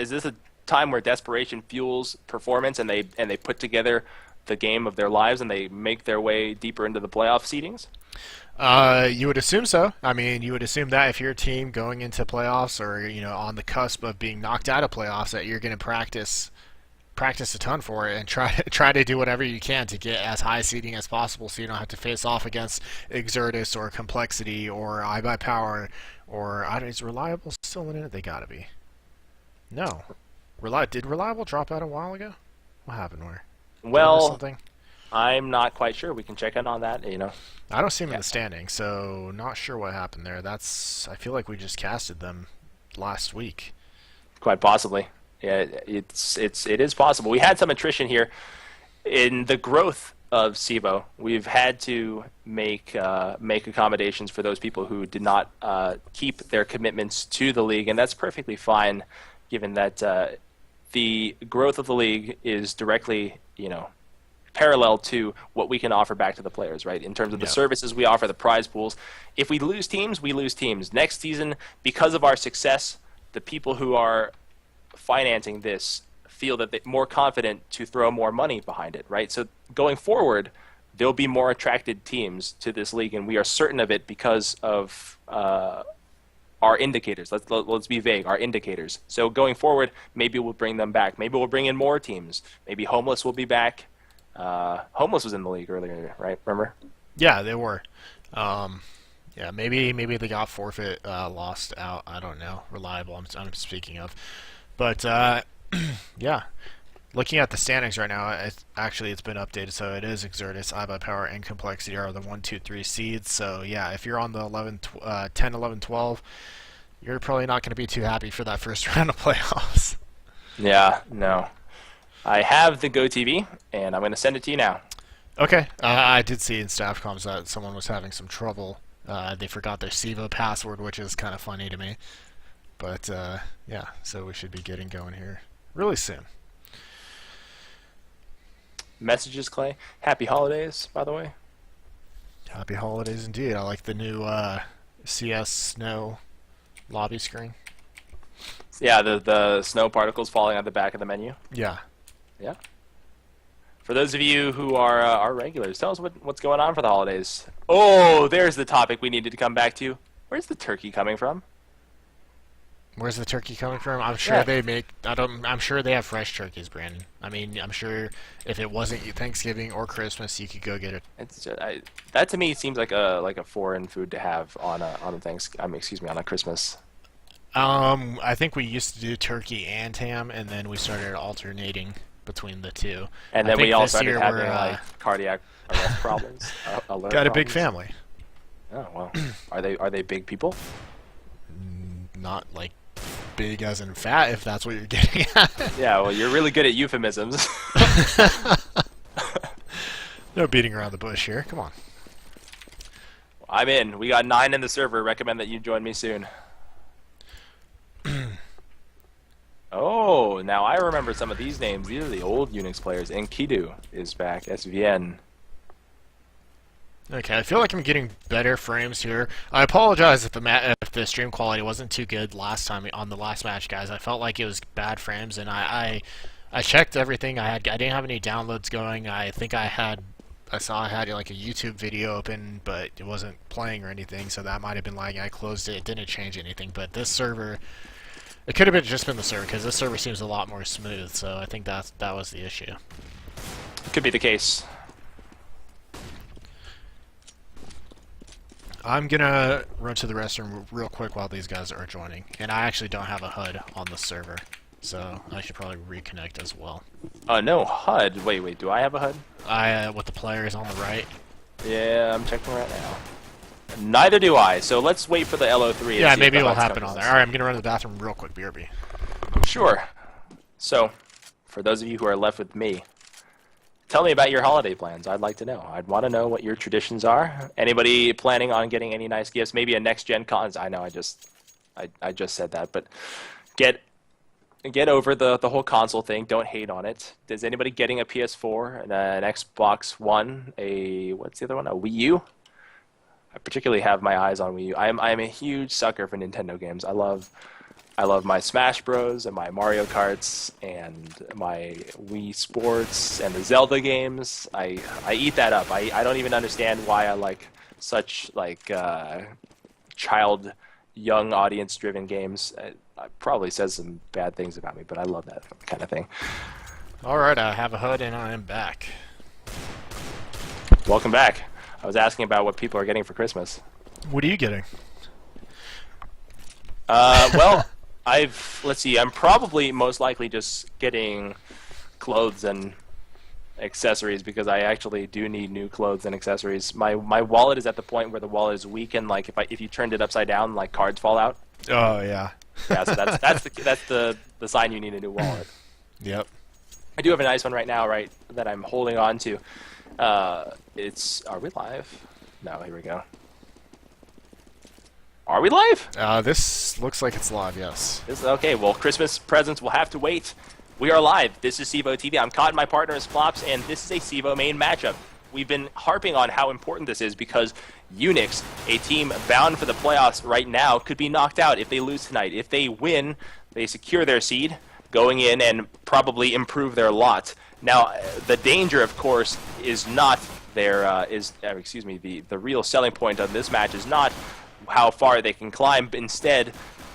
this a time where desperation fuels performance, and they put together the game of their lives, and they make their way deeper into the playoff seedings? You would assume so. I mean, you would assume that if you're a team going into playoffs or on the cusp of being knocked out of playoffs, that you're going to practice a ton for it and try to do whatever you can to get as high seeding as possible, so you don't have to face off against Exertus or Complexity or iBuyPower or is Reliable still in it? They gotta be. No, did Reliable drop out a while ago? What happened? Where? Well, something? I'm not quite sure. We can check in on that. I don't see them in the standing, so not sure what happened there. I feel like we just casted them last week. Quite possibly. Yeah, it is possible. We had some attrition here in the growth of CEVO. We've had to make accommodations for those people who did not keep their commitments to the league, and that's perfectly fine, given that the growth of the league is directly, parallel to what we can offer back to the players, right? In terms of the services we offer, the prize pools. If we lose teams, we lose teams. Next season, because of our success, the people who are financing this feel that they're more confident to throw more money behind it, right? So going forward, there'll be more attracted teams to this league, and we are certain of it because of our indicators. Let's be vague, our indicators. So going forward, maybe we'll bring them back. Maybe we'll bring in more teams. Maybe Homeless will be back. Homeless was in the league earlier, right? Remember? Yeah, they were. Yeah, maybe they got forfeit, lost out. I don't know. Reliable, I'm speaking of. But, yeah. Looking at the standings right now, it's been updated, so it is Exertus, iBuyPower, and Complexity are the 1, 2, 3 seeds. So, yeah, if you're on the 10, 11, 12, you're probably not going to be too happy for that first round of playoffs. Yeah, no. I have the GoTV, and I'm going to send it to you now. Okay. I did see in staff comms that someone was having some trouble. They forgot their CEVO password, which is kind of funny to me. But, yeah, so we should be getting going here really soon. Messages, Clay. Happy holidays, by the way. Happy holidays indeed. I like the new CS Snow lobby screen. Yeah, the snow particles falling on the back of the menu. Yeah. Yeah. For those of you who are our regulars, tell us what's going on for the holidays. Oh, there's the topic we needed to come back to. Where's the turkey coming from? Where's the turkey coming from? I'm sure they make. I'm sure they have fresh turkeys, Brandon. I mean, I'm sure if it wasn't Thanksgiving or Christmas, you could go get it. It's just, that to me seems like a foreign food to have on a Christmas. I think we used to do turkey and ham, and then we started alternating between the two. And then we all started having cardiac arrest problems. Got a big family. Oh well, are they big people? Not like big as in fat, if that's what you're getting at. Yeah, well, you're really good at euphemisms. No beating around the bush here. Come on. I'm in. We got 9 in the server. Recommend that you join me soon. Oh, now I remember some of these names. These are the old Unix players. Enkidu is back. SVN. Okay, I feel like I'm getting better frames here. I apologize if the stream quality wasn't too good last time on the last match, guys. I felt like it was bad frames, and I checked everything. I didn't have any downloads going. I think I had like a YouTube video open, but it wasn't playing or anything, so that might have been lagging. I closed it. It didn't change anything, but this server, it could have just been the server, because this server seems a lot more smooth, so I think that was the issue. Could be the case. I'm gonna run to the restroom real quick while these guys are joining, and I actually don't have a HUD on the server, so I should probably reconnect as well. No HUD. Wait, do I have a HUD? With the players on the right. Yeah, I'm checking right now. Neither do I. So let's wait for the LO3. Yeah, maybe it'll happen on there. All right, I'm gonna run to the bathroom real quick. BRB. Sure. So, for those of you who are left with me, tell me about your holiday plans. I'd like to know. I'd want to know what your traditions are. Anybody planning on getting any nice gifts? Maybe a next-gen cons. I know I just said that, but get over the whole console thing. Don't hate on it. Is anybody getting a PS4, an Xbox One, what's the other one? A Wii U? I particularly have my eyes on Wii U. I'm a huge sucker for Nintendo games. I love I love my Smash Bros. And my Mario Karts and my Wii Sports and the Zelda games. I eat that up. I don't even understand why I like such like child, young audience driven games. It probably says some bad things about me, but I love that kind of thing. Alright, I have a HUD and I am back. Welcome back. I was asking about what people are getting for Christmas. What are you getting? Well, let's see. I'm probably most likely just getting clothes and accessories because I actually do need new clothes and accessories. My wallet is at the point where the wallet is weak and like if you turned it upside down, like cards fall out. Oh, yeah. Yeah, so that's the sign you need a new wallet. Yep. I do have a nice one right now, right, that I'm holding on to. Are we live? No, here we go. Are we live? This looks like it's live, yes. Okay, well, Christmas presents will have to wait. We are live. This is CEVO TV. I'm Caught, my partner is Flops, and this is a CEVO-Main matchup. We've been harping on how important this is because Unix, a team bound for the playoffs right now, could be knocked out if they lose tonight. If they win, they secure their seed, going in and probably improve their lot. Now, the danger, of course, is not the real selling point of this match is not how far they can climb, but instead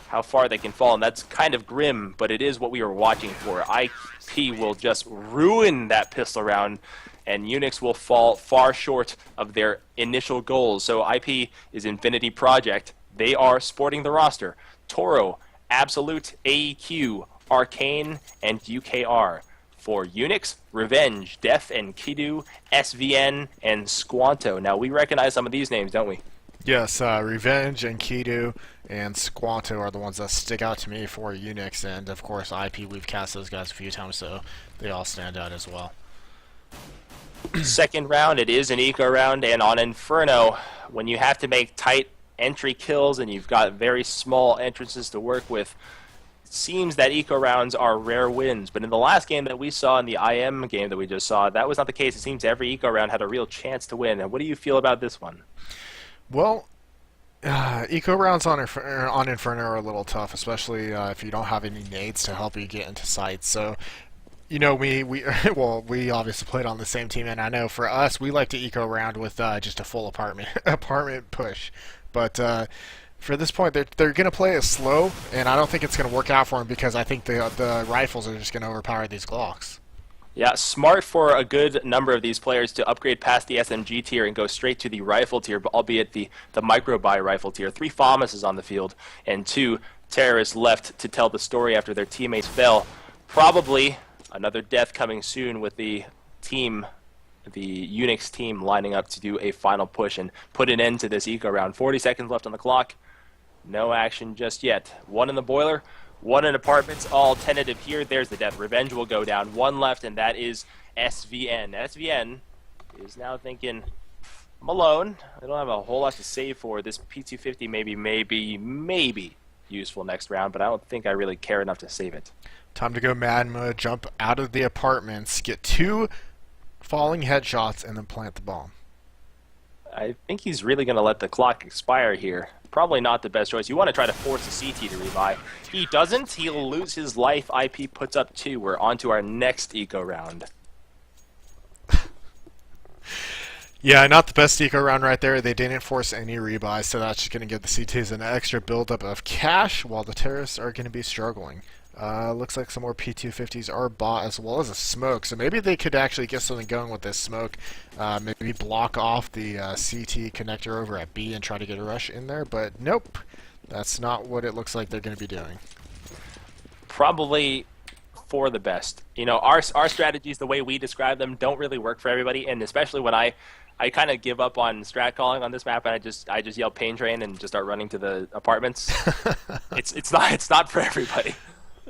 how far they can fall, and that's kind of grim, but it is what we are watching for. IP will just ruin that pistol round, and Unix will fall far short of their initial goals. So IP is Infinity Project. They are sporting the roster. Toro, Absolute, AEQ, Arcane, and UKR. For Unix, Revenge, Def and Kidu, SVN, and Squanto. Now, we recognize some of these names, don't we? Yes, Revenge and Kidu and Squanto are the ones that stick out to me for Unix, and of course IP, we've cast those guys a few times, so they all stand out as well. Second round, it is an eco round, and on Inferno, when you have to make tight entry kills and you've got very small entrances to work with, it seems that eco rounds are rare wins. But in the last game that we saw, in the IM game that we just saw, that was not the case. It seems every eco round had a real chance to win. And what do you feel about this one? Well, eco rounds on Inferno are a little tough, especially if you don't have any nades to help you get into sights. So, you know, we we obviously played on the same team, and I know for us, we like to eco round with just a full apartment push. But for this point, they're going to play it slow, and I don't think it's going to work out for them because I think the rifles are just going to overpower these Glocks. Yeah, smart for a good number of these players to upgrade past the SMG tier and go straight to the rifle tier, albeit the micro-buy rifle tier. 3 FAMASs on the field and 2 terrorists left to tell the story after their teammates fell. Probably another death coming soon with the Unix team lining up to do a final push and put an end to this eco round. 40 seconds left on the clock. No action just yet. 1 in the boiler. 1 in apartments, all tentative here. There's the death. Revenge will go down. 1 left, and that is SVN. SVN is now thinking, I'm alone. I don't have a whole lot to save for. This P250 maybe useful next round, but I don't think I really care enough to save it. Time to go mad mode, jump out of the apartments, get 2 falling headshots, and then plant the bomb. I think he's really going to let the clock expire here. Probably not the best choice. You want to try to force a CT to rebuy. He doesn't. He'll lose his life. IP puts up 2. We're on to our next eco round. Yeah, not the best eco round right there. They didn't force any rebuy, so that's just going to give the CTs an extra buildup of cash while the terrorists are going to be struggling. Looks like some more P250s are bought as well as a smoke, so maybe they could actually get something going with this smoke. Maybe block off the CT connector over at B and try to get a rush in there, but nope. That's not what it looks like they're going to be doing. Probably for the best. You know, our strategies, the way we describe them, don't really work for everybody, and especially when I kind of give up on strat calling on this map and I just yell pain train and just start running to the apartments. it's not for everybody.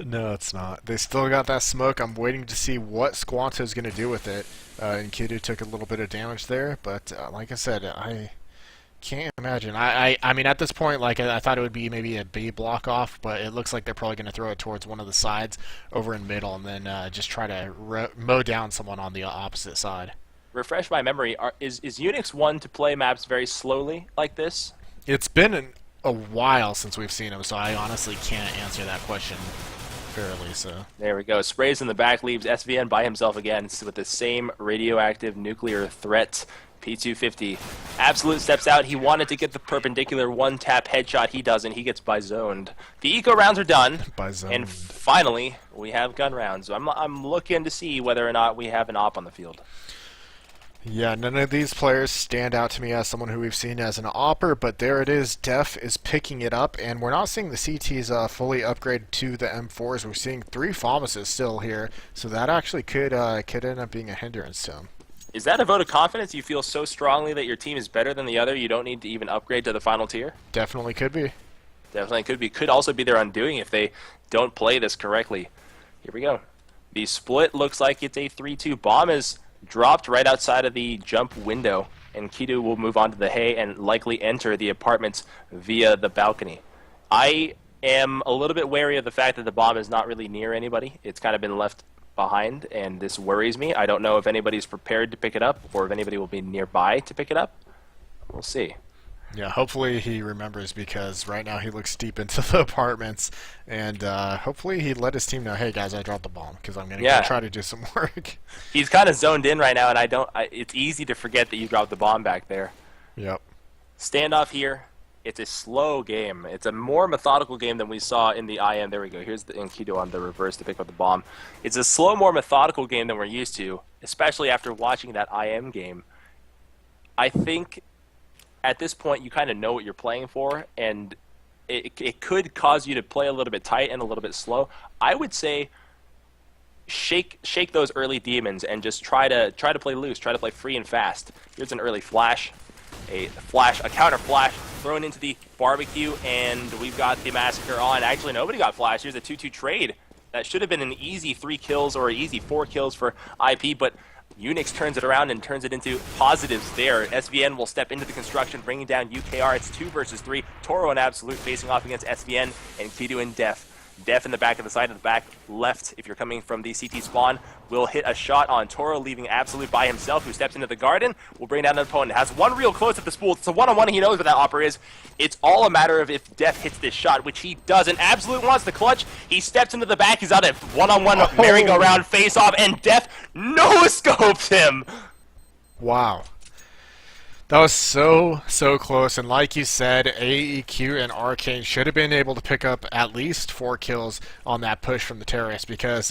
No, it's not. They still got that smoke. I'm waiting to see what Squanto's going to do with it. And Kidu took a little bit of damage there, but like I said, I can't imagine. I mean, at this point, like I thought it would be maybe a B block off, but it looks like they're probably going to throw it towards one of the sides over in middle, and then just try to mow down someone on the opposite side. Refresh my memory. Is Unix one to play maps very slowly like this? It's been a while since we've seen him, so I honestly can't answer that question fairly. So There we go. Sprays in the back, leaves SVN by himself again with the same radioactive nuclear threat. P250. Absolute steps out. He wanted to get the perpendicular one-tap headshot. He doesn't. He gets by-zoned. The eco rounds are done. by-zoned. And finally, we have gun rounds. So I'm looking to see whether or not we have an op on the field. Yeah, none of these players stand out to me as someone who we've seen as an opper, but there it is. Def is picking it up, and we're not seeing the CTs fully upgrade to the M4s. We're seeing 3 FAMASs still here, so that actually could end up being a hindrance to him. Is that a vote of confidence? You feel so strongly that your team is better than the other, you don't need to even upgrade to the final tier? Definitely could be. Definitely could be. Could also be their undoing if they don't play this correctly. Here we go. The split looks like it's a 3-2. Bomb is dropped right outside of the jump window, and Kidu will move on to the hay and likely enter the apartments via the balcony. I am a little bit wary of the fact that the bomb is not really near anybody. It's kind of been left behind, and this worries me. I don't know if anybody's prepared to pick it up or if anybody will be nearby to pick it up. We'll see. Yeah, hopefully he remembers, because right now he looks deep into the apartments, and hopefully he let his team know, hey guys, I dropped the bomb, because I'm going to go try to do some work. He's kind of zoned in right now, and it's easy to forget that you dropped the bomb back there. Yep. Standoff here. It's a slow game. It's a more methodical game than we saw in the IM. There we go. Here's the Enkidu on the reverse to pick up the bomb. It's a slow, more methodical game than we're used to, especially after watching that IM game. I think at this point you kind of know what you're playing for, and it could cause you to play a little bit tight and a little bit slow. I would say shake those early demons and just try to play loose, try to play free and fast. Here's an early flash. A counter flash thrown into the barbecue, and we've got the massacre on. Actually, nobody got flash. Here's a 2-2 trade. That should have been an easy 3 kills or an easy 4 kills for IP, but Unix turns it around and turns it into positives there. SVN will step into the construction, bringing down UKR. It's 2 versus 3. Toro and Absolute facing off against SVN, and Kidu and Def. Def in the back of the side of the back left, if you're coming from the CT spawn, will hit a shot on Toro, leaving Absolute by himself, who steps into the garden, will bring down an opponent. Has one real close at the spool. It's a one-on-one. He knows what that opera is. It's all a matter of if Def hits this shot, which he doesn't. Absolute wants the clutch. He steps into the back. He's on a one-on-one merry-go-round face-off, and Def no-scopes him. Wow. That was so close, and like you said, AEQ and Arcane should have been able to pick up at least 4 kills on that push from the terrorists, because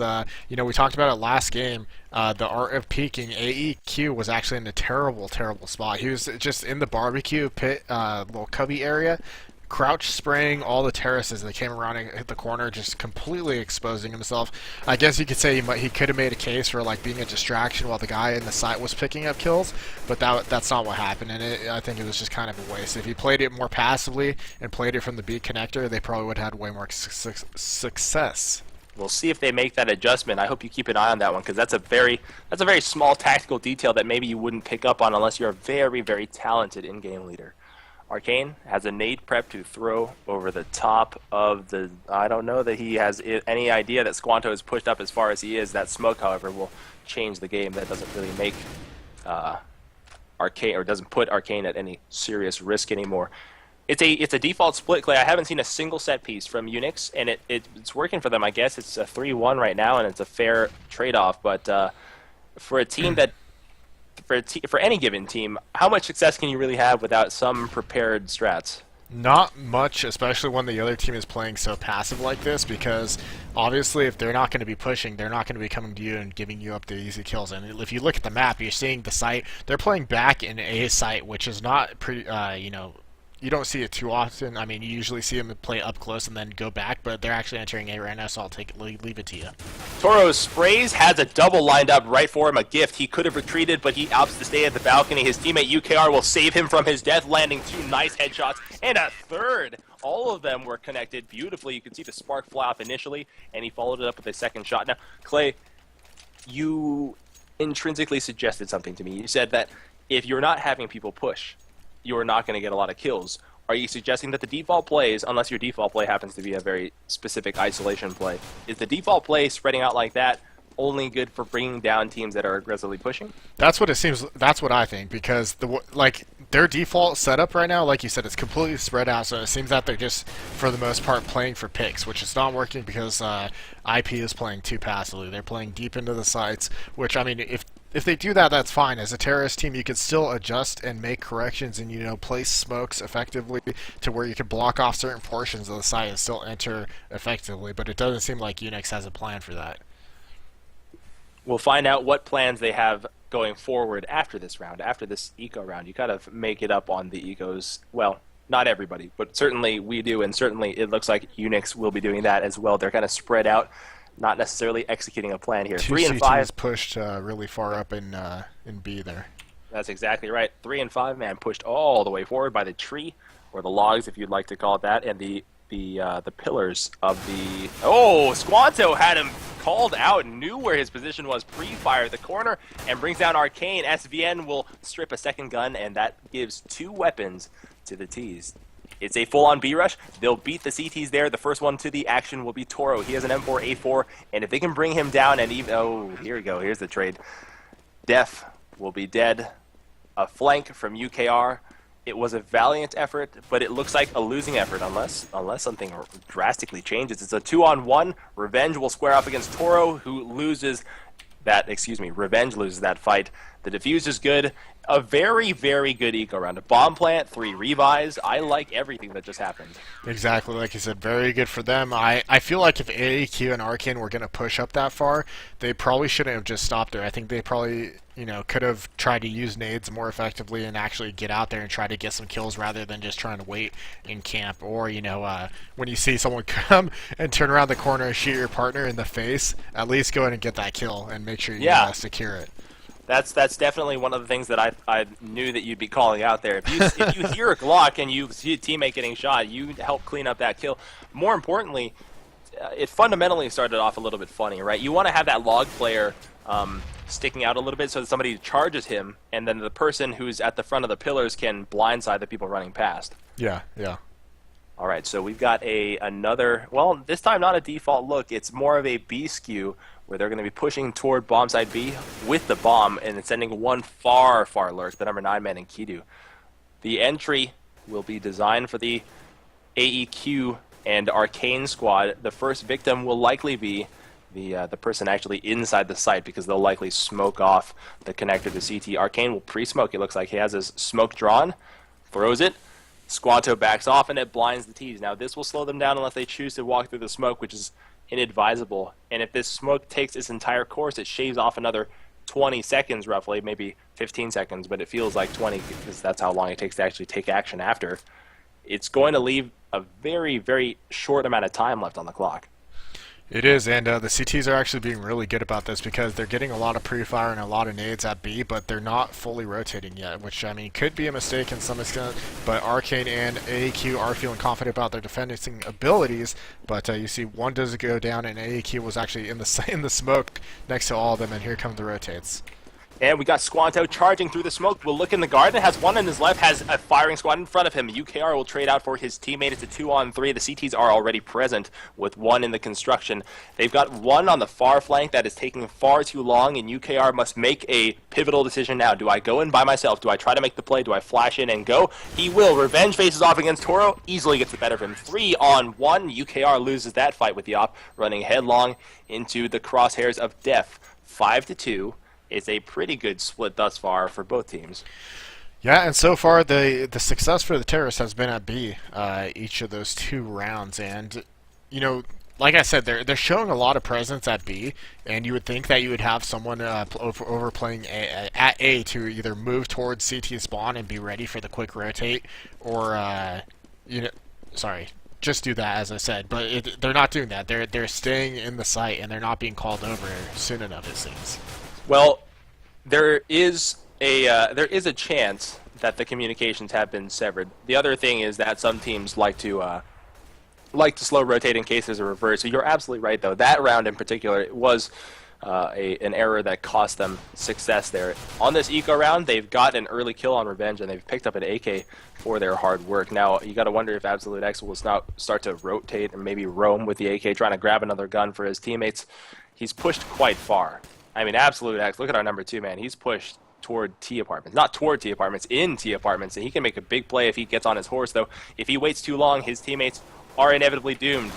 we talked about it last game. The art of peeking, AEQ was actually in a terrible spot. He was just in the barbecue pit, little cubby area, crouch spraying all the terraces as they came around and hit the corner, just completely exposing himself. I guess you could say he could have made a case for being a distraction while the guy in the site was picking up kills, but that's not what happened, and I think it was just kind of a waste. If he played it more passively and played it from the B connector, they probably would have had way more success. We'll see if they make that adjustment. I hope you keep an eye on that one, because that's a very small tactical detail that maybe you wouldn't pick up on unless you're a very talented in-game leader. Arcane has a nade prep to throw over the top of the... I don't know that he has any idea that Squanto is pushed up as far as he is. That smoke, however, will change the game. That doesn't really make Arcane, or doesn't put Arcane at any serious risk anymore. It's a default split, Clay. I haven't seen a single set piece from Unix, and it's working for them, I guess. It's a 3-1 right now, and it's a fair trade-off. But for a team that... For any given team, how much success can you really have without some prepared strats? Not much, especially when the other team is playing so passive like this, because obviously if they're not going to be pushing, they're not going to be coming to you and giving you up the easy kills. And if you look at the map, you're seeing the site, they're playing back in a site, which is not you don't see it too often. I mean, you usually see them play up close and then go back, but they're actually entering A right now, so I'll leave it to you. Toro sprays, has a double lined up right for him, a gift. He could have retreated, but he opts to stay at the balcony. His teammate UKR will save him from his death, landing 2 nice headshots, and a third. All of them were connected beautifully. You could see the spark fly off initially, and he followed it up with a second shot. Now, Clay, you intrinsically suggested something to me. You said that if you're not having people push, you're not going to get a lot of kills. Are you suggesting that the default plays, unless your default play happens to be a very specific isolation play, is the default play spreading out like that only good for bringing down teams that are aggressively pushing? That's what it seems. That's what I think, because their default setup right now, like you said, it's completely spread out. So it seems that they're just, for the most part, playing for picks, which is not working because IP is playing too passively. They're playing deep into the sites, which, I mean, if they do that, that's fine. As a terrorist team, you can still adjust and make corrections and, place smokes effectively to where you can block off certain portions of the site and still enter effectively. But it doesn't seem like Unix has a plan for that. We'll find out what plans they have going forward after this round, after this eco round. You kind of make it up on the ecos. Well, not everybody, but certainly we do, and certainly it looks like Unix will be doing that as well. They're kind of spread out, not necessarily executing a plan here. 3 and 5 pushed really far up in B there. That's exactly right. 3 and 5, man, pushed all the way forward by the tree, or the logs, if you'd like to call it that, and the pillars of the... Oh, Squanto had him called out, knew where his position was pre-fire at the corner, and brings down Arcane. SVN will strip a second gun, and that gives 2 weapons to the T's. It's a full-on B-rush. They'll beat the CTs there. The first one to the action will be Toro. He has an M4A4, and if they can bring him down and even... Oh, here we go. Here's the trade. Def will be dead. A flank from UKR. It was a valiant effort, but it looks like a losing effort unless something drastically changes. It's a 2-on-1. Revenge will square up against Toro, who loses that, Revenge loses that fight. The defuse is good. A very, very good eco round. A bomb plant, 3 revives. I like everything that just happened. Exactly, like you said, very good for them. I feel like if AAQ and Arcane were going to push up that far, they probably shouldn't have just stopped there. I think they probably, could have tried to use nades more effectively and actually get out there and try to get some kills rather than just trying to wait in camp. Or, when you see someone come and turn around the corner and shoot your partner in the face, at least go ahead and get that kill and make sure you secure it. That's definitely one of the things that I knew that you'd be calling out there. If you hear a Glock and you see a teammate getting shot, you help clean up that kill. More importantly, it fundamentally started off a little bit funny, right? You want to have that log player sticking out a little bit so that somebody charges him, and then the person who's at the front of the pillars can blindside the people running past. Yeah. All right, so we've got another, well, this time not a default look. It's more of a B skew, where they're going to be pushing toward bomb side B with the bomb and sending one far, far lurk, the number 9 man in Kidu. The entry will be designed for the AEQ and Arcane squad. The first victim will likely be the person actually inside the site, because they'll likely smoke off the connector to CT. Arcane will pre-smoke. It looks like he has his smoke drawn, throws it. Squanto backs off, and it blinds the T's. Now, this will slow them down unless they choose to walk through the smoke, which is inadvisable. And if this smoke takes its entire course, it shaves off another 20 seconds roughly, maybe 15 seconds, but it feels like 20 because that's how long it takes to actually take action after. It's going to leave a very, very short amount of time left on the clock. It is, and the CTs are actually being really good about this because they're getting a lot of pre-fire and a lot of nades at B, but they're not fully rotating yet, which, I mean, could be a mistake in some extent, but Arcane and AAQ are feeling confident about their defending abilities, but you see one does go down, and AAQ was actually in the smoke next to all of them, and here come the rotates. And we got Squanto charging through the smoke. Will look in the garden. Has one in his left. Has a firing squad in front of him. UKR will trade out for his teammate. It's a 2-on-3. The CTs are already present with one in the construction. They've got one on the far flank that is taking far too long, and UKR must make a pivotal decision now. Do I go in by myself? Do I try to make the play? Do I flash in and go? He will. Revenge faces off against Toro. Easily gets the better of him. 3-on-1. UKR loses that fight with the op, running headlong into the crosshairs of Def. 5-2. It's a pretty good split thus far for both teams. Yeah, and so far the success for the terrorists has been at B each of those 2 rounds, and like I said, they're showing a lot of presence at B, and you would think that you would have someone overplaying at A to either move towards CT spawn and be ready for the quick rotate, or just do that, as I said. But they're not doing that. They're staying in the site, and they're not being called over soon enough, it seems. Well, there is a chance that the communications have been severed. The other thing is that some teams like to slow rotate in case there's a reverse. So you're absolutely right, though. That round in particular, it was an error that cost them success there. On this eco round, they've got an early kill on Revenge, and they've picked up an AK for their hard work. Now, you got to wonder if Absolute X will start to rotate and maybe roam with the AK, trying to grab another gun for his teammates. He's pushed quite far. I mean, Absolute X, look at our number 2, man. He's pushed toward T apartments. Not toward T apartments, in T apartments. And he can make a big play if he gets on his horse, though. If he waits too long, his teammates are inevitably doomed.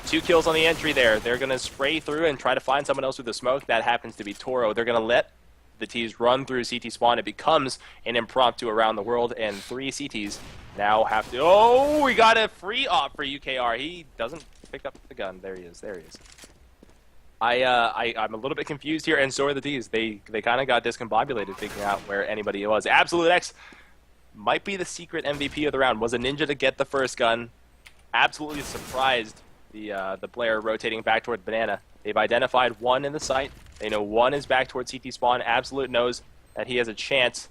2 kills on the entry there. They're going to spray through and try to find someone else with the smoke. That happens to be Toro. They're going to let the Ts run through CT spawn. It becomes an impromptu around the world, and 3 CTs now have to... Oh, we got a free op for UKR. He doesn't pick up the gun. There he is. There he is. I'm a little bit confused here, and so are the Ts. They kind of got discombobulated figuring out where anybody was. Absolute X might be the secret MVP of the round. Was a ninja to get the first gun. Absolutely surprised the player rotating back toward Banana. They've identified one in the site. They know one is back towards CT spawn. Absolute knows that he has a chance.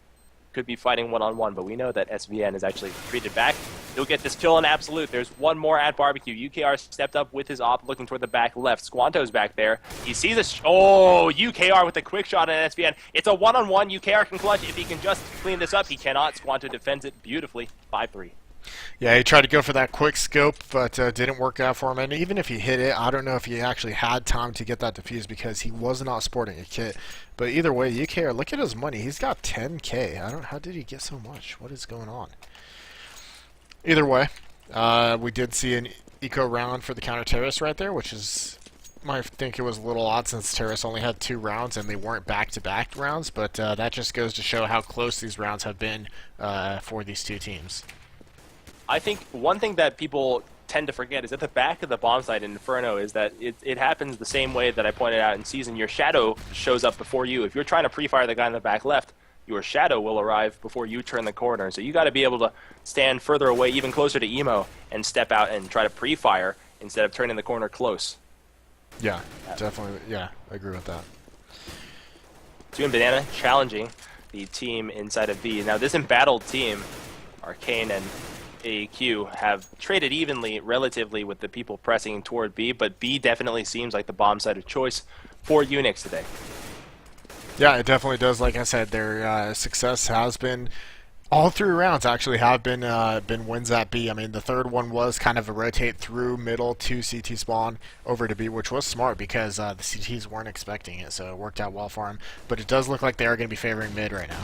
Could be fighting one-on-one, but we know that SVN is actually retreated back. He'll get this kill on Absolute. There's one more at Barbecue. UKR stepped up with his op, looking toward the back left. Squanto's back there. He sees a... Oh, UKR with a quick shot at SVN. It's a one-on-one. UKR can clutch if he can just clean this up. He cannot. Squanto defends it beautifully. 5-3. Yeah, he tried to go for that quick scope, but didn't work out for him. And even if he hit it, I don't know if he actually had time to get that defused because he was not sporting a kit. But either way, UKR, look at his money. He's got 10K. How did he get so much? What is going on? Either way, we did see an eco round for the counter-terrorist right there, which is... I think it was a little odd since Terrace only had 2 rounds and they weren't back-to-back rounds, but that just goes to show how close these rounds have been for these 2 teams. I think one thing that people tend to forget is at the back of the bomb site in Inferno is that it happens the same way that I pointed out in Season. Your shadow shows up before you. If you're trying to pre-fire the guy in the back left, your shadow will arrive before you turn the corner. So you got to be able to stand further away, even closer to Emo, and step out and try to pre-fire instead of turning the corner close. Yeah, definitely. Yeah, I agree with that. 2 and Banana challenging the team inside of B. Now this embattled team, Arcane and AQ, have traded evenly relatively with the people pressing toward B, but B definitely seems like the bomb site of choice for Unix today. Yeah, it definitely does. Like I said, their success has been... All 3 rounds actually have been wins at B. I mean, the third one was kind of a rotate through middle to CT spawn over to B, which was smart because the CTs weren't expecting it, so it worked out well for them. But it does look like they are going to be favoring mid right now.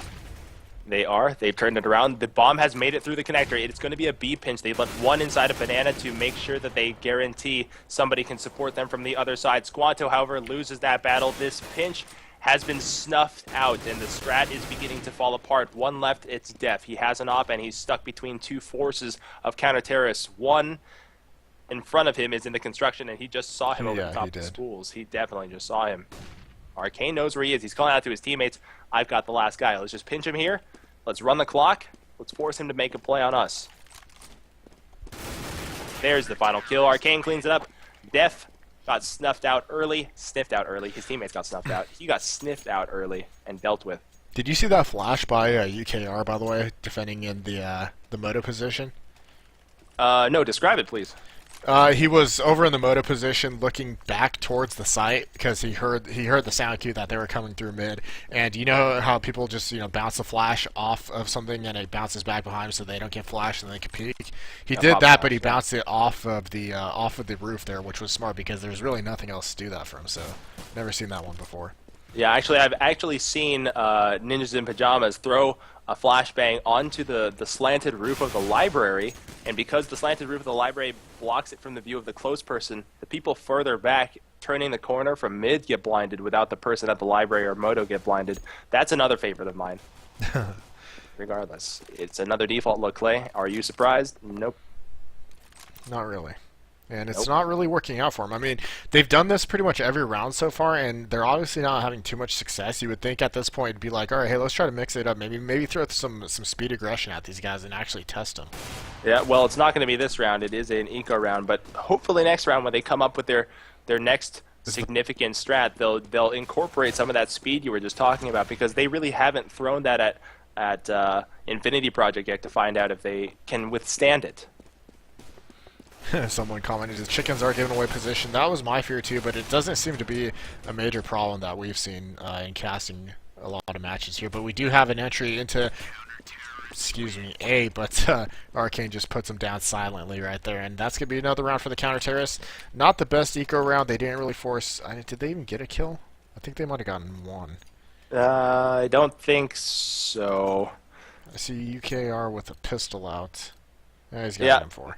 They are. They've turned it around. The bomb has made it through the connector. It's going to be a B pinch. They left one inside of Banana to make sure that they guarantee somebody can support them from the other side. Squanto, however, loses that battle. This pinch has been snuffed out, and the strat is beginning to fall apart. One left, it's Def. He has an op, and he's stuck between 2 forces of counter-terrorists. One in front of him is in the construction, and he just saw him over the top of the spools. He definitely just saw him. Arcane knows where he is. He's calling out to his teammates, I've got the last guy. Let's just pinch him here. Let's run the clock. Let's force him to make a play on us. There's the final kill. Arcane cleans it up. Def got sniffed out early. His teammates got snuffed out. He got sniffed out early and dealt with. Did you see that flash by UKR, by the way, defending in the moto position? No, describe it, please. He was over in the moto position looking back towards the site because he heard the sound cue that they were coming through mid. And you know how people just bounce the flash off of something and it bounces back behind so they don't get flashed and they can peek. He did that, but he bounced it off of the roof there, which was smart because there's really nothing else to do that from. So never seen that one before. Yeah, actually, I've actually seen ninjas in pajamas throw a flashbang onto the slanted roof of the library, and because the slanted roof of the library blocks it from the view of the close person, the people further back turning the corner from mid get blinded without the person at the library or moto get blinded. That's another favorite of mine. Regardless, it's another default look, Clay. Are you surprised? Nope. Not really. And it's not really working out for them. I mean, they've done this pretty much every round so far, and they're obviously not having too much success. You would think at this point it'd be like, all right, hey, let's try to mix it up. Maybe throw some speed aggression at these guys and actually test them. Yeah, well, it's not going to be this round. It is an eco round, but hopefully next round when they come up with their next significant strat, they'll incorporate some of that speed you were just talking about, because they really haven't thrown that at Infinity Project yet to find out if they can withstand it. Someone commented, the chickens are giving away position. That was my fear too, but it doesn't seem to be a major problem that we've seen in casting a lot of matches here. But we do have an entry into, excuse me, A, but Arcane just puts him down silently right there, and that's going to be another round for the counter-terrorists. Not the best eco round. They didn't really force... did they even get a kill? I think they might have gotten one. I don't think so. I see UKR with a pistol out. Yeah, he's got M4.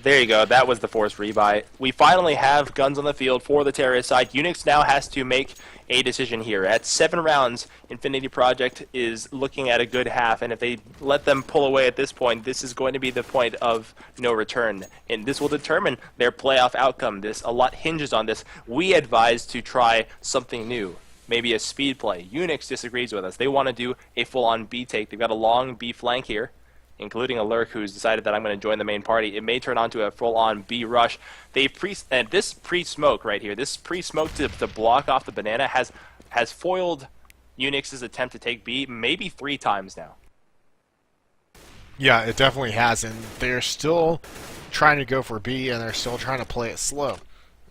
There you go. That was the forced rebuy. We finally have guns on the field for the terrorist side. Unix now has to make a decision here. At 7 rounds, Infinity Project is looking at a good half, and if they let them pull away at this point, this is going to be the point of no return, and this will determine their playoff outcome. A lot hinges on this. We advise to try something new. Maybe a speed play. Unix disagrees with us. They want to do a full-on B take. They've got a long B flank here, including a Lurk who's decided that I'm going to join the main party. It may turn on to a full-on B rush. And this pre-smoke right here, this pre-smoke to block off the banana has foiled Unix's attempt to take B maybe 3 times now. Yeah, it definitely has, and they're still trying to go for B, and they're still trying to play it slow.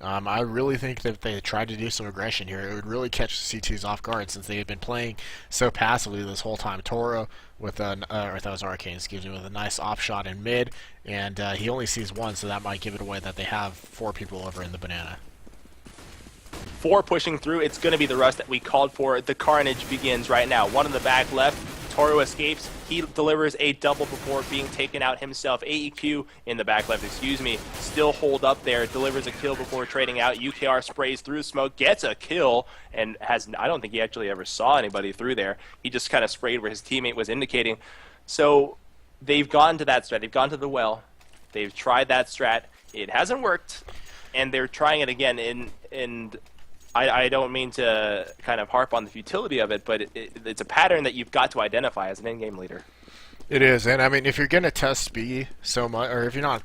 I really think that if they tried to do some aggression here, it would really catch the C2s off guard since they had been playing so passively this whole time. Toro with or that was Arcane, excuse me, with a nice off shot in mid, and he only sees one, so that might give it away that they have 4 people over in the banana. 4 pushing through. It's going to be the rush that we called for. The carnage begins right now. One in the back left. Toro escapes. He delivers a double before being taken out himself. AEQ in the back left, excuse me, still hold up there. Delivers a kill before trading out. UKR sprays through smoke, gets a kill, and I don't think he actually ever saw anybody through there. He just kind of sprayed where his teammate was indicating. So they've gone to that strat. They've gone to the well. They've tried that strat. It hasn't worked, and they're trying it again. And I don't mean to kind of harp on the futility of it, but it's a pattern that you've got to identify as an in-game leader. It is, and I mean, if you're going to test B so much, or if you're not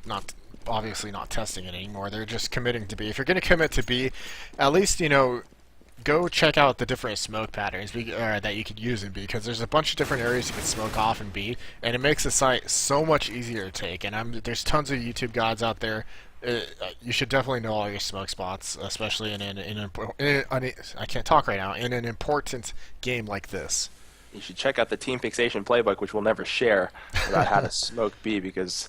obviously not testing it anymore, they're just committing to B. If you're going to commit to B, at least, go check out the different smoke patterns that you could use in B, because there's a bunch of different areas you can smoke off in B, and it makes the site so much easier to take. And there's tons of YouTube guides out there. You should definitely know all your smoke spots, especially in I can't talk right now, in an important game like this. You should check out the Team Fixation playbook, which we'll never share, about how to smoke B, because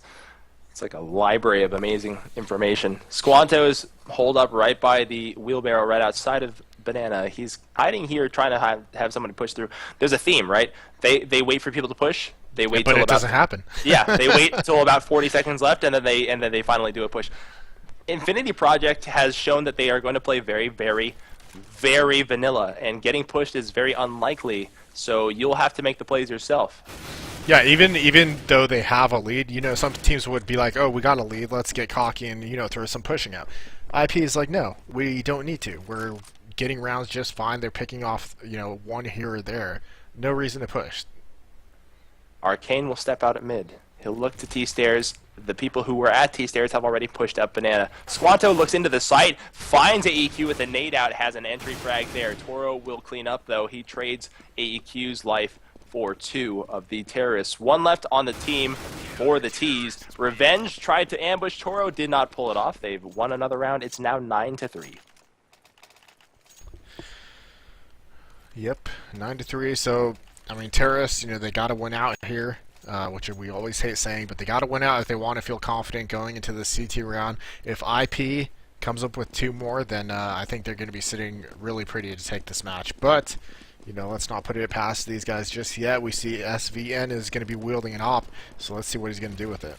it's like a library of amazing information. Squanto's holed up right by the wheelbarrow right outside of Banana. He's hiding here trying to have someone push through. There's a theme, right? They wait for people to push. They wait but till it doesn't happen. Yeah, they wait until about 40 seconds left, and then they finally do a push. Infinity Project has shown that they are going to play very, very, very vanilla, and getting pushed is very unlikely. So you'll have to make the plays yourself. Yeah, even though they have a lead, some teams would be like, "Oh, we got a lead, let's get cocky and throw some pushing out." IP is like, "No, we don't need to. We're getting rounds just fine. They're picking off one here or there. No reason to push." Arcane will step out at mid. He'll look to T-Stairs. The people who were at T-Stairs have already pushed up Banana. Squanto looks into the site, finds AEQ with a nade out, has an entry frag there. Toro will clean up, though. He trades AEQ's life for 2 of the terrorists. 1 left on the team for the T's. Revenge tried to ambush Toro, did not pull it off. They've won another round. It's now 9-3. Yep, 9-3. So, I mean, terrorists, they got to win out here. Which we always hate saying, but they got to win out if they want to feel confident going into the CT round. If IP comes up with 2 more, then I think they're going to be sitting really pretty to take this match. But, let's not put it past these guys just yet. We see SVN is going to be wielding an op, so let's see what he's going to do with it.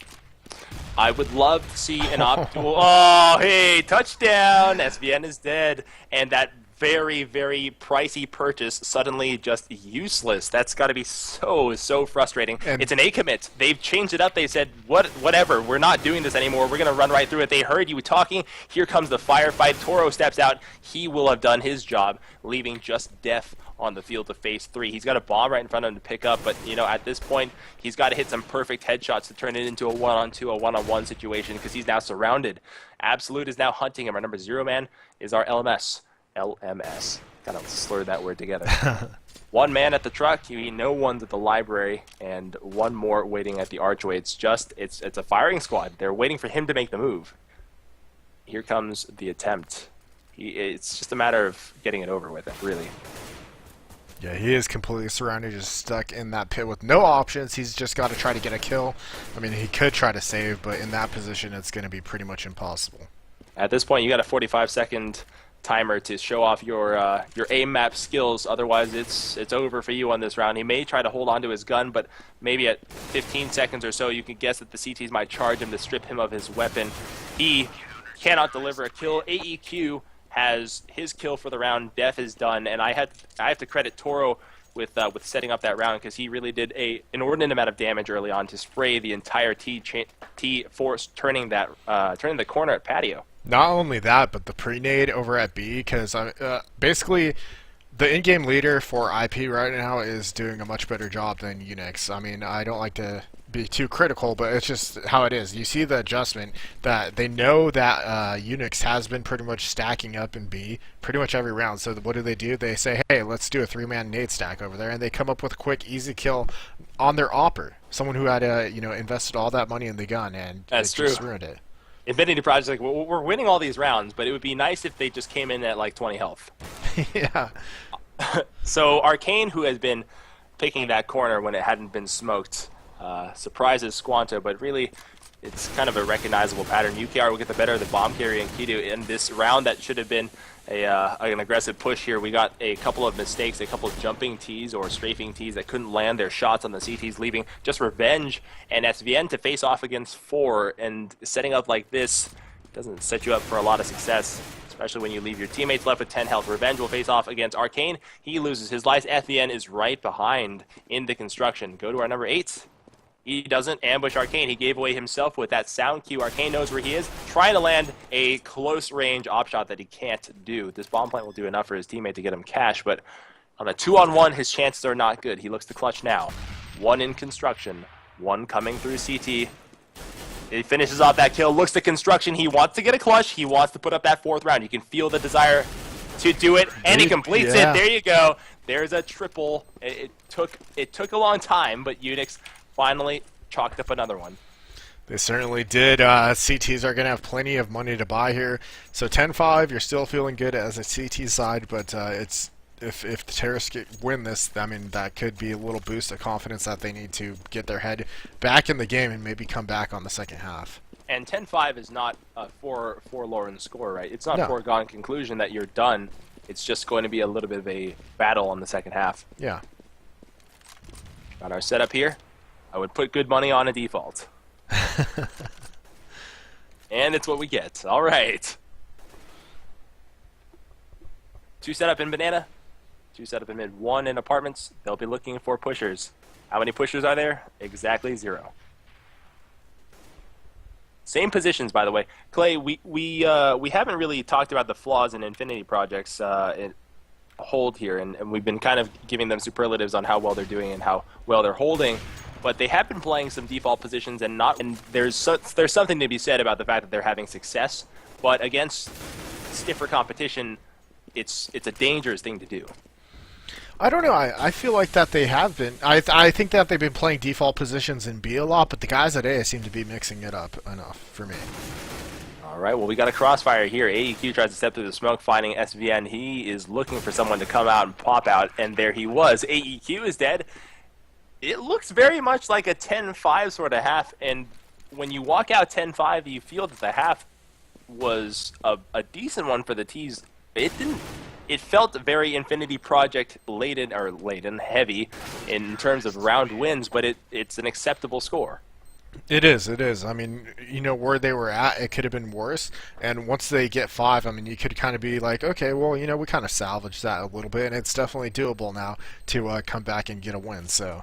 I would love to see an op duel. Oh, hey, touchdown! SVN is dead, and that very, very pricey purchase suddenly just useless. That's got to be so frustrating. And it's an A commit. They've changed it up. They said, whatever, we're not doing this anymore. We're going to run right through it. They heard you talking. Here comes the firefight. Toro steps out. He will have done his job, leaving just Death on the field to face 3. He's got a bomb right in front of him to pick up, but at this point, he's got to hit some perfect headshots to turn it into a 1-on-2, a 1-on-1 situation, because he's now surrounded. Absolute is now hunting him. Our number 0 man is our LMS. LMS. Kind of slurred that word together. One man at the truck, no one's at the library, and one more waiting at the archway. It's a firing squad. They're waiting for him to make the move. Here comes the attempt. It's just a matter of getting it over with, really. Yeah, he is completely surrounded, just stuck in that pit with no options. He's just got to try to get a kill. I mean, he could try to save, but in that position, it's going to be pretty much impossible. At this point, you got a 45-second timer to show off your aim map skills. Otherwise, it's over for you on this round. He may try to hold on to his gun, but maybe at 15 seconds or so, you can guess that the CTs might charge him to strip him of his weapon. He cannot deliver a kill. AEQ has his kill for the round. Death is done, and I have to credit Toro with setting up that round, because he really did an inordinate amount of damage early on to spray the entire T force, turning the corner at Patio. Not only that, but the pre-nade over at B, because basically the in-game leader for IP right now is doing a much better job than Unix. I mean, I don't like to be too critical, but it's just how it is. You see the adjustment that they know that Unix has been pretty much stacking up in B pretty much every round. So what do? They say, hey, let's do a 3-man nade stack over there, and they come up with a quick, easy kill on their opper. Someone who had invested all that money in the gun, and That's just true. ruined it. Infinity Project's like, well, we're winning all these rounds, but it would be nice if they just came in at like 20 health. Yeah. So Arcane, who has been picking that corner when it hadn't been smoked, surprises Squanto, but really it's kind of a recognizable pattern. UKR will get the better of the bomb carrier and Kido in this round. That should have been an aggressive push here. We got a couple of mistakes, a couple of jumping Ts or strafing Ts that couldn't land their shots on the CTs, leaving just Revenge and SVN to face off against 4, and setting up like this doesn't set you up for a lot of success, especially when you leave your teammates left with 10 health. Revenge will face off against Arcane. He loses his life. FVN is right behind in the construction. Go to our number 8. He doesn't ambush Arcane. He gave away himself with that sound cue. Arcane knows where he is, trying to land a close-range op shot that he can't do. This bomb plant will do enough for his teammate to get him cash, but on a 2-on-1, his chances are not good. He looks to clutch now. 1 in construction, 1 coming through CT. He finishes off that kill, looks to construction. He wants to get a clutch. He wants to put up that 4th round. You can feel the desire to do it, and he completes it. There you go. There's a triple. It took a long time, but Unix finally chalked up another one. They certainly did. CTs are going to have plenty of money to buy here. So 10-5, you're still feeling good as a CT side, but it's if the terrorists win this, I mean, that could be a little boost of confidence that they need to get their head back in the game and maybe come back on the second half. And 10-5 is not a forlorn score, right? It's not No. a foregone conclusion that you're done. It's just going to be a little bit of a battle on the second half. Yeah. Got our setup here. I would put good money on a default. And it's what we get. All right. 2 setup in banana. 2 setup in mid. 1 in apartments. They'll be looking for pushers. How many pushers are there? Exactly 0. Same positions, by the way. Clay, we haven't really talked about the flaws in Infinity Projects hold here, and we've been kind of giving them superlatives on how well they're doing and how well they're holding. But they have been playing some default positions, and there's something to be said about the fact that they're having success. But against stiffer competition, it's a dangerous thing to do. I don't know. I feel like that they have been. I think that they've been playing default positions in B a lot, but the guys at A seem to be mixing it up enough for me. All right, well, we got a crossfire here. AEQ tries to step through the smoke, finding SVN. He is looking for someone to come out and pop out, and there he was. AEQ is dead. It looks very much like a 10-5 sort of half, and when you walk out 10-5, you feel that the half was a decent one for the T's. It felt very Infinity Project laden heavy in terms of round wins, but it's an acceptable score. It is. I mean, where they were at, it could have been worse. And once they get 5, I mean, you could kind of be like, okay, well, we kind of salvaged that a little bit, and it's definitely doable now to come back and get a win. So.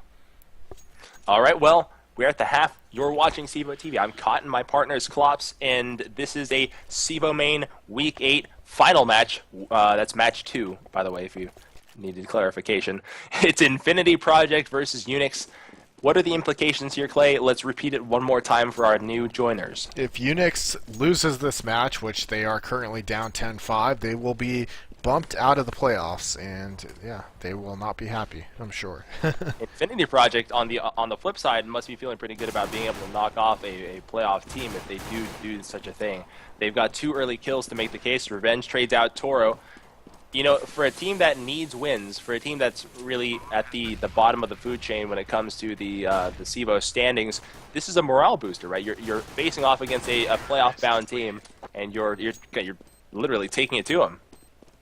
All right, well, we're at the half. You're watching CEVO TV. I'm caught in my partner's Klops, and this is a CEVO-Main Week 8 final match. That's match 2, by the way, if you needed clarification. It's Infinity Project versus Unix. What are the implications here, Clay? Let's repeat it one more time for our new joiners. If Unix loses this match, which they are currently down 10-5, they will be bumped out of the playoffs, and yeah, they will not be happy, I'm sure. Infinity Project on the flip side must be feeling pretty good about being able to knock off a playoff team if they do such a thing. They've got 2 early kills to make the case. Revenge trades out Toro. You know, for a team that needs wins, for a team that's really at the bottom of the food chain when it comes to the CEVO standings, this is a morale booster, right? You're facing off against a playoff bound team, and you're literally taking it to them.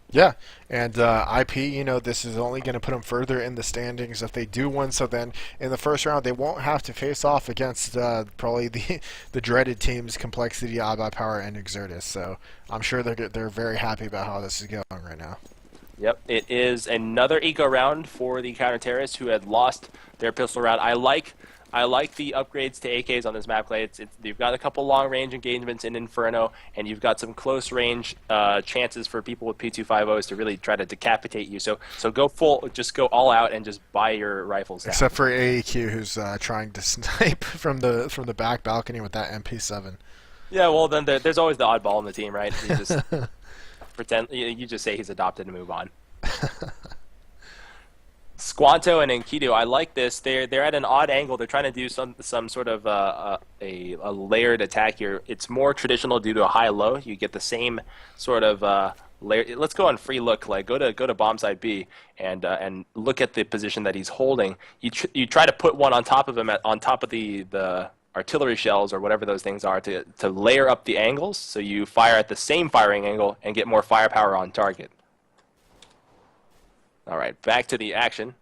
Yeah, and IP, you know, this is only going to put them further in the standings if they do win. So then, in the first round, they won't have to face off against probably the dreaded teams, Complexity, iBuyPower, and Exertus. So I'm sure they're very happy about how this is going right now. Yep, it is another eco round for the counter terrorists who had lost their pistol round. I like the upgrades to AKs on this map, Clay. You've got a couple long-range engagements in Inferno, and you've got some close-range chances for people with P250s to really try to decapitate you. So go full, just go all out and just buy your rifles down. Except for AEQ, who's trying to snipe from the back balcony with that MP7. Yeah, well then there's always the oddball in the team, right? You just pretend you just say he's adopted and move on. Squanto and Enkidu, I like this. They're at an odd angle. They're trying to do some sort of a layered attack here. It's more traditional due to a high-low. You get the same sort of layer. Let's go on free look. Like go to bomb side B and look at the position that he's holding. You try to put one on top of him on top of the artillery shells or whatever those things are to layer up the angles. So you fire at the same firing angle and get more firepower on target. All right, back to the action.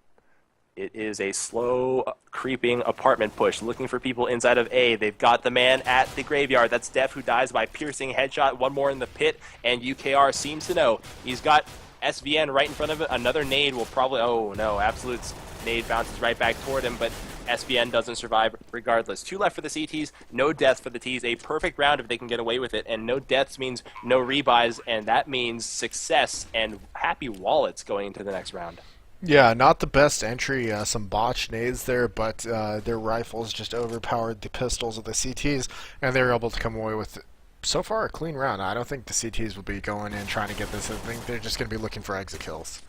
It is a slow creeping apartment push, looking for people inside of A. They've got the man at the graveyard. That's Def, who dies by piercing headshot. One more in the pit, and UKR seems to know. He's got SVN right in front of him. Another nade will probably... Oh, no, Absolute's nade bounces right back toward him, but SVN doesn't survive regardless. 2 left for the CTs, no deaths for the Ts. A perfect round if they can get away with it, and no deaths means no rebuys, and that means success and happy wallets going into the next round. Yeah, not the best entry. Some botched nades there, but their rifles just overpowered the pistols of the CTs, and they were able to come away with, so far, a clean round. I don't think the CTs will be going in trying to get this. I think they're just going to be looking for exit kills.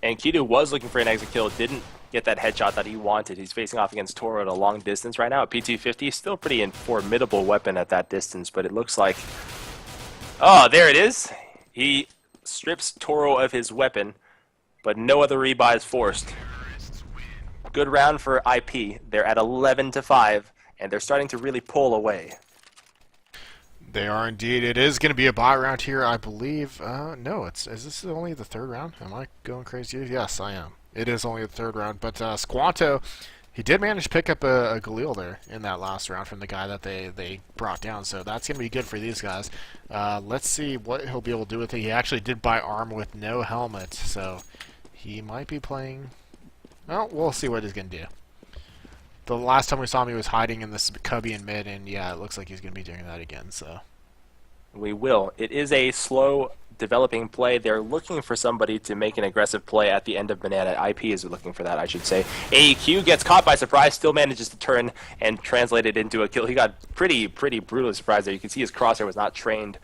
And Kidu was looking for an exit kill, didn't get that headshot that he wanted. He's facing off against Toro at a long distance right now. P250 still pretty formidable weapon at that distance, but it looks like... Oh, there it is! He strips Toro of his weapon, but no other rebuys forced. Good round for IP. They're at 11-5, and they're starting to really pull away. They are indeed. It is going to be a bot round here, I believe. No, is this only the 3rd round? Am I going crazy? Yes, I am. It is only the 3rd round, but Squanto, he did manage to pick up a Galil there in that last round from the guy that they brought down, so that's going to be good for these guys. Let's see what he'll be able to do with it. He actually did buy armor with no helmet, so he might be playing... Well, we'll see what he's going to do. The last time we saw him, he was hiding in this cubby in mid, and yeah, it looks like he's going to be doing that again, so... We will. It is a slow developing play. They're looking for somebody to make an aggressive play at the end of Banana. IP is looking for that, I should say. AEQ gets caught by surprise, still manages to turn and translate it into a kill. He got pretty brutally surprised there. You can see his crosshair was not trained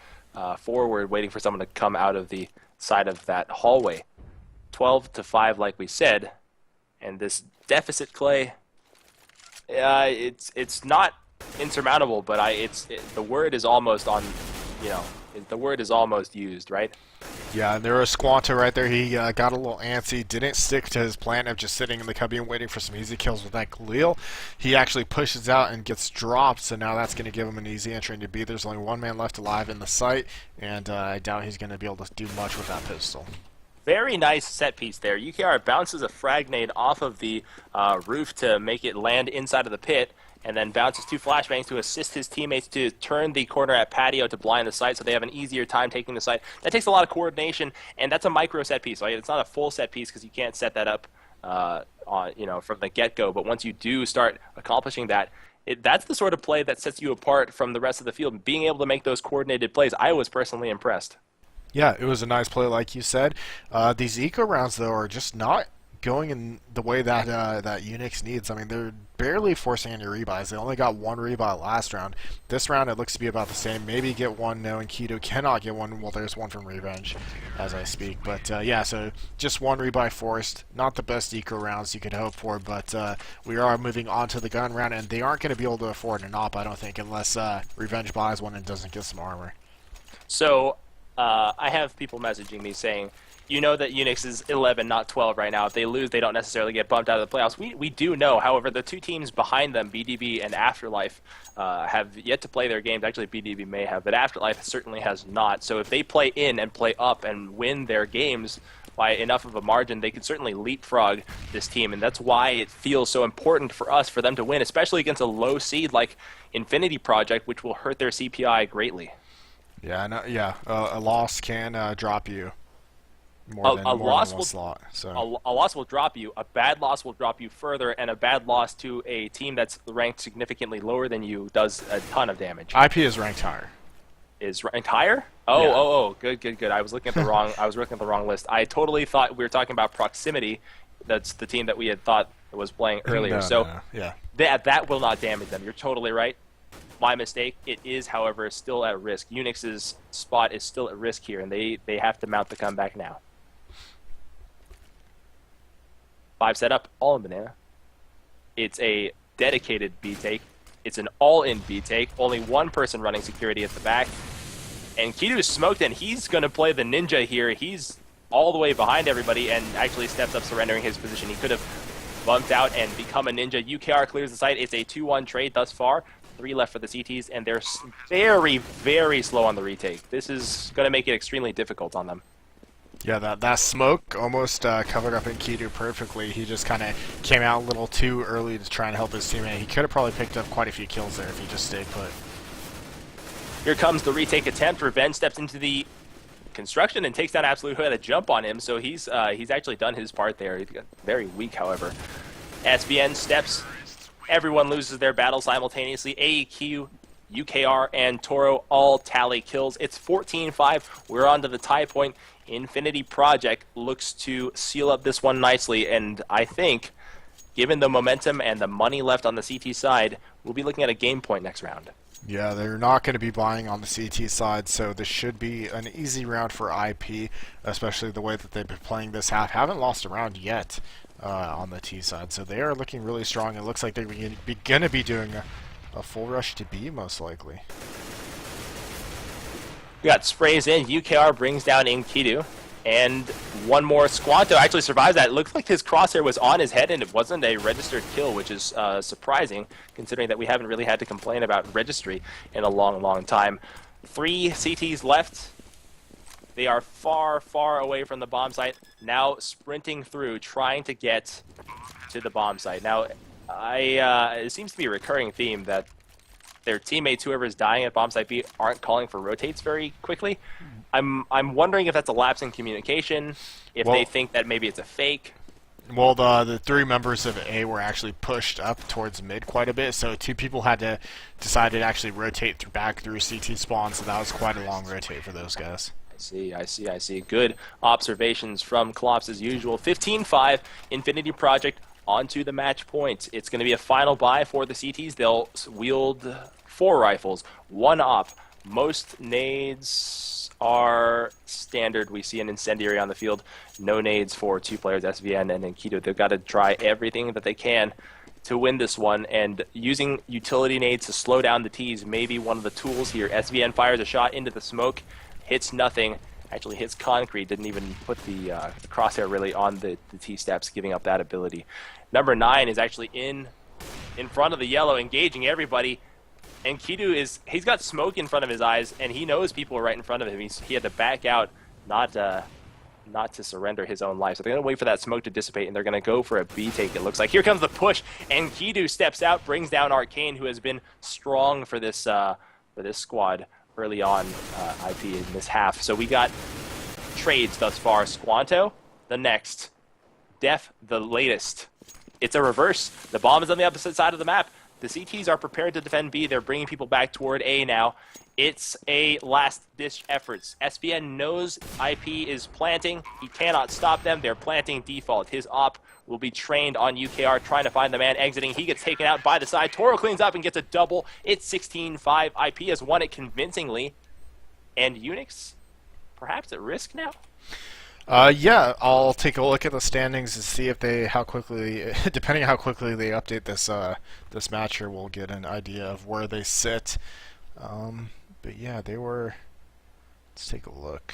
forward, waiting for someone to come out of the side of that hallway. 12-5, like we said, and this deficit, Clay... it's not insurmountable, but the word is almost on, the word is almost used, right? Yeah, and there was Squanto right there. He got a little antsy, didn't stick to his plan of just sitting in the cubby and waiting for some easy kills with that Galil. He actually pushes out and gets dropped, so now that's going to give him an easy entry into B. There's only 1 man left alive in the site, and I doubt he's going to be able to do much with that pistol. Very nice set piece there. UKR bounces a frag nade off of the roof to make it land inside of the pit, and then bounces 2 flashbangs to assist his teammates to turn the corner at patio to blind the site, so they have an easier time taking the site. That takes a lot of coordination, and that's a micro set piece. Right? It's not a full set piece because you can't set that up from the get-go. But once you do start accomplishing that, that's the sort of play that sets you apart from the rest of the field. Being able to make those coordinated plays, I was personally impressed. Yeah, it was a nice play, like you said. These eco rounds, though, are just not going in the way that that Unix needs. I mean, they're barely forcing any rebuys. They only got one rebuy last round. This round, it looks to be about the same. Maybe get one. No, and Keto cannot get one. Well, there's one from Revenge as I speak. But yeah, so just one rebuy forced. Not the best eco rounds you could hope for, but we are moving on to the gun round, and they aren't going to be able to afford an op, I don't think, unless Revenge buys one and doesn't get some armor. So I have people messaging me saying, you know that Unix is 11, not 12 right now. If they lose, they don't necessarily get bumped out of the playoffs. We do know. However, the two teams behind them, BDB and Afterlife, have yet to play their games. Actually, BDB may have, but Afterlife certainly has not. So if they play in and play up and win their games by enough of a margin, they could certainly leapfrog this team. And that's why it feels so important for us, for them to win, especially against a low seed like Infinity Project, which will hurt their CPI greatly. Yeah, no, yeah. A loss can drop you more than one slot. So a loss will drop you. A bad loss will drop you further, and a bad loss to a team that's ranked significantly lower than you does a ton of damage. IP is ranked higher. Is ranked higher? Oh, Yeah. Good. I was looking at the wrong. I was looking at the wrong list. I totally thought we were talking about Proximity. That's the team that we had thought was playing earlier. No. Yeah. That will not damage them. You're totally right. My mistake. It is, however, still at risk. Unix's spot is still at risk here, and they have to mount the comeback now. 5 setup, all in banana. It's a dedicated B take. It's an all-in B take. Only one person running security at the back. And Kidu's smoked, and he's going to play the ninja here. He's all the way behind everybody and actually steps up, surrendering his position. He could have bumped out and become a ninja. UKR clears the site. It's a 2-1 trade thus far. 3 left for the CTs, and they're very, very slow on the retake. This is going to make it extremely difficult on them. Yeah, that smoke almost covered up Enkidu perfectly. He just kind of came out a little too early to try and help his teammate. He could have probably picked up quite a few kills there if he just stayed put. Here comes the retake attempt. Revenge steps into the construction and takes down Absolute, who had a jump on him, so he's actually done his part there. He's got very weak, however. SVN steps. Everyone loses their battle simultaneously. AEQ, UKR, and Toro all tally kills. It's 14-5. We're on to the tie point. Infinity Project looks to seal up this one nicely, and I think, given the momentum and the money left on the CT side, we'll be looking at a game point next round. Yeah, they're not going to be buying on the CT side, so this should be an easy round for IP, especially the way that they've been playing this half. Haven't lost a round yet on the T side, so they are looking really strong. It looks like they're going to be doing a full rush to B, most likely. We got sprays in. UKR brings down Enkidu. And one more. Squanto actually survives that. It looks like his crosshair was on his head and it wasn't a registered kill, which is surprising, considering that we haven't really had to complain about registry in a long, long time. 3 CTs left. They are far, far away from the bomb site. Now sprinting through, trying to get to the bomb site. Now, it seems to be a recurring theme that their teammates, whoever is dying at bomb site B, aren't calling for rotates very quickly. I'm wondering if that's a lapse in communication, if they think that maybe it's a fake. Well, the 3 members of A were actually pushed up towards mid quite a bit, so 2 people had to decide to actually rotate back through CT spawn, so that was quite a long rotate for those guys. I see. Good observations from Klops as usual. 15-5, Infinity Project onto the match point. It's going to be a final buy for the CTs. They'll wield 4 rifles, 1 op. Most nades are standard. We see an incendiary on the field. No nades for 2 players, SVN and Enkidu. They've got to try everything that they can to win this one, and using utility nades to slow down the Ts may be one of the tools here. SVN fires a shot into the smoke, hits nothing, actually hits concrete, didn't even put the crosshair really on the T steps, giving up that ability. Number 9 is actually in front of the yellow, engaging everybody. And he's got smoke in front of his eyes, and he knows people are right in front of him. He had to back out, not to surrender his own life. So they're going to wait for that smoke to dissipate, and they're going to go for a B take, it looks like. Here comes the push, and Kidu steps out, brings down Arcane, who has been strong for this squad early on, IP in this half. So we got trades thus far. Squanto, the next. Def, the latest. It's a reverse. The bomb is on the opposite side of the map. The CTs are prepared to defend B. They're bringing people back toward A now. It's a last-ditch effort. SBN knows IP is planting. He cannot stop them. They're planting default. His op will be trained on UKR, trying to find the man exiting. He gets taken out by the side. Toro cleans up and gets a double. It's 16-5. IP has won it convincingly. And Unix, perhaps at risk now? Yeah, I'll take a look at the standings and see if how quickly, depending on how quickly they update this match here, we'll get an idea of where they sit. But yeah, they were. Let's take a look.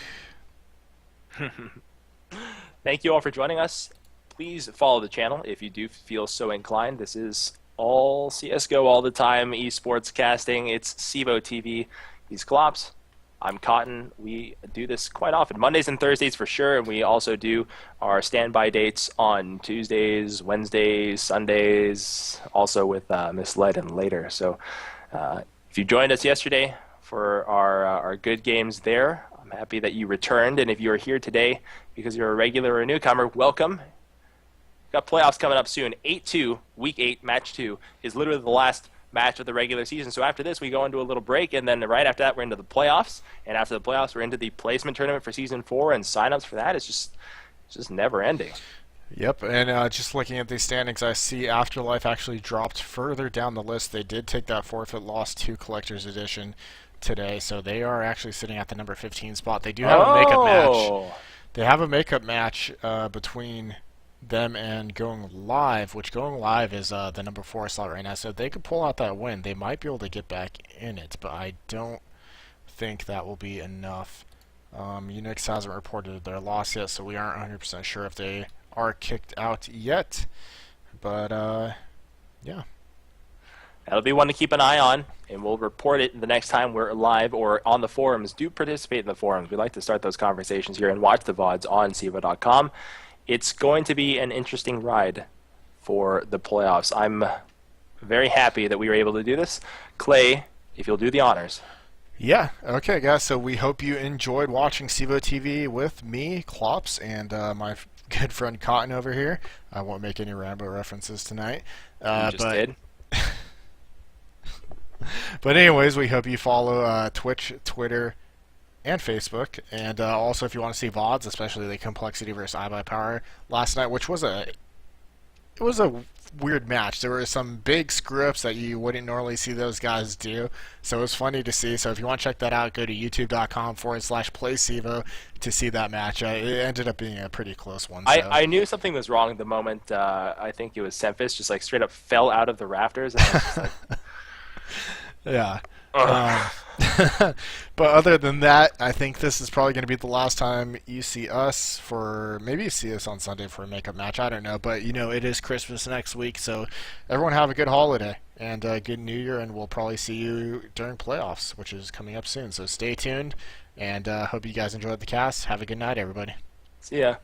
Thank you all for joining us. Please follow the channel if you do feel so inclined. This is all CSGO all the time, esports casting. It's CEVO TV. He's Klops. I'm Cotton. We do this quite often, Mondays and Thursdays for sure, and we also do our standby dates on Tuesdays, Wednesdays, Sundays, also with Misled and later. So if you joined us yesterday for our good games there, I'm happy that you returned, and if you're here today because you're a regular or a newcomer, welcome. Got playoffs coming up soon. 8-2, Week 8, Match 2 is literally the last match of the regular season. So after this, we go into a little break, and then right after that, we're into the playoffs. And after the playoffs, we're into the placement tournament for Season 4, and signups for that is just never ending. Yep, and just looking at these standings, I see Afterlife actually dropped further down the list. They did take that forfeit loss to Collector's Edition today, so they are actually sitting at the number 15 spot. They do have a makeup match. They have a makeup match between them and Going Live, which Going Live is the number 4 slot right now. So if they could pull out that win, they might be able to get back in it, but I don't think that will be enough. Unix hasn't reported their loss yet, so we aren't 100% sure if they are kicked out yet. But yeah. That'll be one to keep an eye on, and we'll report it the next time we're live or on the forums. Do participate in the forums. We like to start those conversations here and watch the VODs on CEVO.com. It's going to be an interesting ride for the playoffs. I'm very happy that we were able to do this. Clay, if you'll do the honors. Yeah, okay, guys, so we hope you enjoyed watching CEVO TV with me, Klops, and my good friend Cotton over here. I won't make any Rambo references tonight. You just did. But anyways, we hope you follow Twitch, Twitter, and Facebook, and also if you want to see VODs, especially the Complexity versus iBuyPower last night, which was a weird match. There were some big screw-ups that you wouldn't normally see those guys do, so it was funny to see. So if you want to check that out, go to youtube.com/playcevo to see that match. It ended up being a pretty close one. So. I knew something was wrong the moment I think it was Semphis just like straight up fell out of the rafters. And I was just like, yeah. But other than that, I think this is probably going to be the last time you see us maybe you see us on Sunday for a makeup match. I don't know, but it is Christmas next week, so everyone have a good holiday and good New Year, and we'll probably see you during playoffs, which is coming up soon. So stay tuned, and hope you guys enjoyed the cast. Have a good night, everybody. See ya.